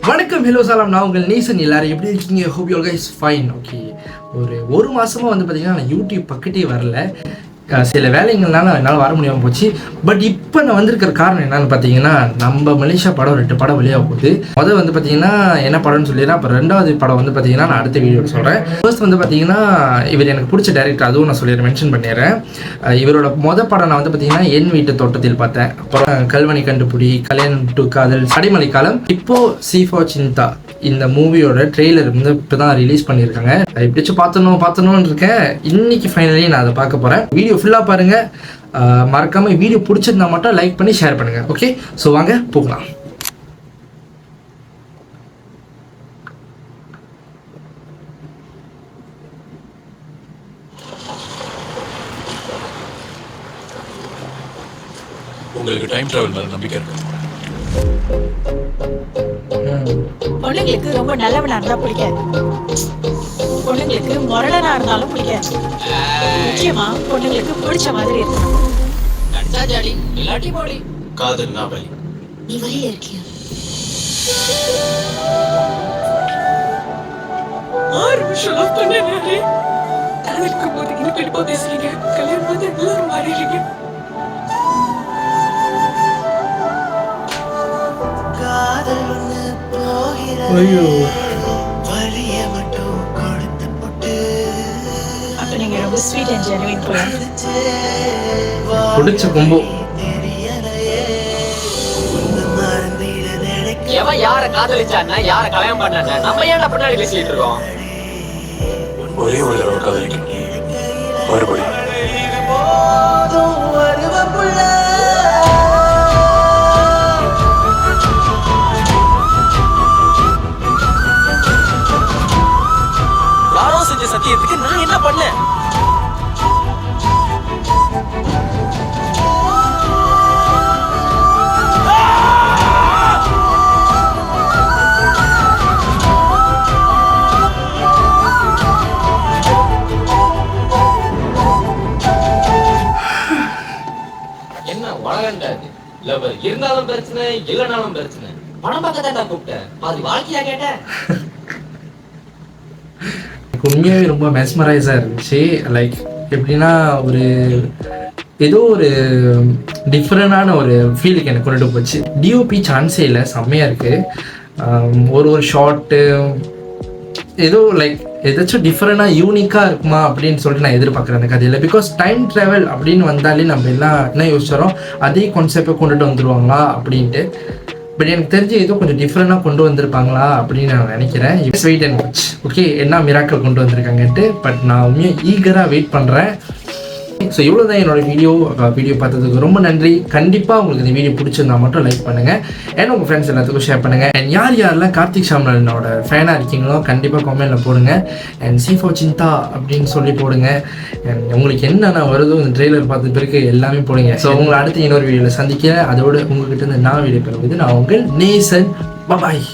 வணக்கம், ஹலோ, சலாம். நான் உங்கள் நேசன். எல்லாரும் எப்படி இருக்கீங்க? Hope you guys fine. Okay, ஒரு மாதமாக வந்து பார்த்தீங்கன்னா நான் யூடியூப் பக்கத்தே வரல. சில வேலைங்கள்னால என்னால் வர முடியாமல் போச்சு. பட் இப்போ நான் வந்திருக்கிற காரணம் என்னன்னு பார்த்தீங்கன்னா, நம்ம மலேசியா படம் 2 படம் வெளியாக போகுது. முதல் வந்து பார்த்தீங்கன்னா என்ன படம்னு சொல்லிடுறேன். அப்புறம் 2வது படம் வந்து பார்த்தீங்கன்னா நான் அடுத்த வீடியோவில் சொல்கிறேன். ஃபர்ஸ்ட் வந்து பார்த்தீங்கன்னா இவர் எனக்கு பிடிச்ச டைரக்டர், அதுவும் நான் சொல்லிடுறேன், மென்ஷன் பண்ணிடுறேன். இவரோட படம் நான் வந்து பார்த்தீங்கன்னா என் வீட்டு தோட்டத்தில் பார்த்தேன். அப்புறம் கல்வனி கண்டுபிடி, கல்யாணம் டு காதல், அடைமலை காலம், இப்போ சீஃபோ சிந்தா. இந்த மூவியோட ட்ரெய்லர் வந்து இப்போ தான் ரிலீஸ் பண்ணியிருக்காங்க. எப்படியாச்சும் பார்த்தணும்னு இருக்கேன். இன்னைக்கு ஃபைனலி நான் அதை பார்க்க போகிறேன். வீடியோ ஃபுல்லாக பாருங்கள். மறக்காமல் வீடியோ பிடிச்சிருந்தா மட்டும் லைக் பண்ணி ஷேர் பண்ணுங்கள். ஓகே, ஸோ வாங்க போகலாம். உங்களுக்கு டைம் டிராவல் மேல நம்பிக்கை இருக்கு? பொண்ணுங்களுக்கு ரொம்ப நல்லவனா இருந்தா பிடிக்காது. பொண்ணுங்களுக்கு முரடனா இருந்தாலும் பிடிக்காது. முக்கியமா பொண்ணுங்களுக்கு பிடிச்ச மாதிரி இருக்கணும். நடிச்சா ஜாலி, இல்லாட்டி போடி. காதல் நாவலி. நீ வழியில இருக்கியா? 6 வருஷம் லவ் பண்ணேன். காதலிக்கும் போது இனிப்பா பேசுறீங்க, கல்யாணம் போது எல்லாரும் மாறிடுறீங்க. ஐயோ, அப்ப நீங்க ரொம்ப ஸ்வீட் அண்ட் ஜெனுவின் போல. பிடிச்ச கொம்பு. எவன் யார காதலிச்சான்னா யார கல்யாணம் பண்ணா நம்ம ஏன்டா பின்னாடி பேசிட்டு இருக்கோம்? ஒரே ஒரு தடவை காதலிக்கணும், மறுபடியும். யாரோ செஞ்ச சத்தியத்துக்கு நான் என்ன பண்ணேன்? என்ன உலகண்டா இது? லவர் இருந்தாலும் பிரச்சனை, இல்லைனாலும் பிரச்சனை. பணம் பார்க்க தான் கூப்பிட்டேன், அது வாழ்க்கையா கேட்டேன். உண்மையாகவே ரொம்ப மெஸ்மரைஸாக இருந்துச்சு. லைக் எப்படின்னா ஏதோ ஒரு டிஃப்ரெண்டான ஒரு ஃபீலுக்கு எனக்கு கொண்டுட்டு போச்சு. டிஓபி சான்ஸே இல்லை, செம்மையாக இருக்குது. ஒரு ஷார்ட்டு ஏதோ லைக் ஏதாச்சும் டிஃப்ரெண்டாக யூனிக்காக இருக்குமா அப்படின்னு சொல்லிட்டு நான் எதிர்பார்க்குறேன் அந்த கதையில். பிகாஸ் டைம் ட்ராவல் அப்படின்னு வந்தாலே நம்ம எல்லாம் என்ன யோசிச்சிடறோம், அதே கான்செப்டை கொண்டுட்டு வந்துடுவாங்களா அப்படின்ட்டு. பட் எனக்கு தெரிஞ்சு ஏதோ கொஞ்சம் டிஃப்ரெண்டாக கொண்டு வந்திருப்பாங்களா அப்படின்னு நான் நினைக்கிறேன். Wait and watch. ஓகே, என்ன மிராக்கள் கொண்டு வந்திருக்காங்கன்ட்டு. பட் நான் உண்மையாக ஈகராக வெயிட் பண்ணுறேன். ஸோ இவ்வளோ தான் என்னோட வீடியோ பார்த்ததுக்கு ரொம்ப நன்றி. கண்டிப்பாக உங்களுக்கு இந்த வீடியோ பிடிச்சிருந்தா மட்டும் லைக் பண்ணுங்கள். அண்ட் உங்கள் ஃப்ரெண்ட்ஸ் எல்லாத்துக்கும் ஷேர் பண்ணுங்கள். அண்ட் யாரெல்லாம் கார்த்திக் சாம்ராஜனோட ஃபேனாக இருக்கீங்களோ கண்டிப்பாக கமெண்ட்டில் போடுங்க. அண்ட் சீஃபோ சிந்தா அப்படின்னு சொல்லி போடுங்க. அண்ட் உங்களுக்கு என்னென்ன வருதோ இந்த ட்ரெய்லர் பார்த்த பிறகு எல்லாமே போடுங்க. ஸோ உங்களை அடுத்து இன்னொரு வீடியோவில் சந்திக்கிறேன். அதோடு உங்கள்கிட்ட இருந்து நான் வீடியோ பெறுவது நான் உங்கள் நேசன். பாய்.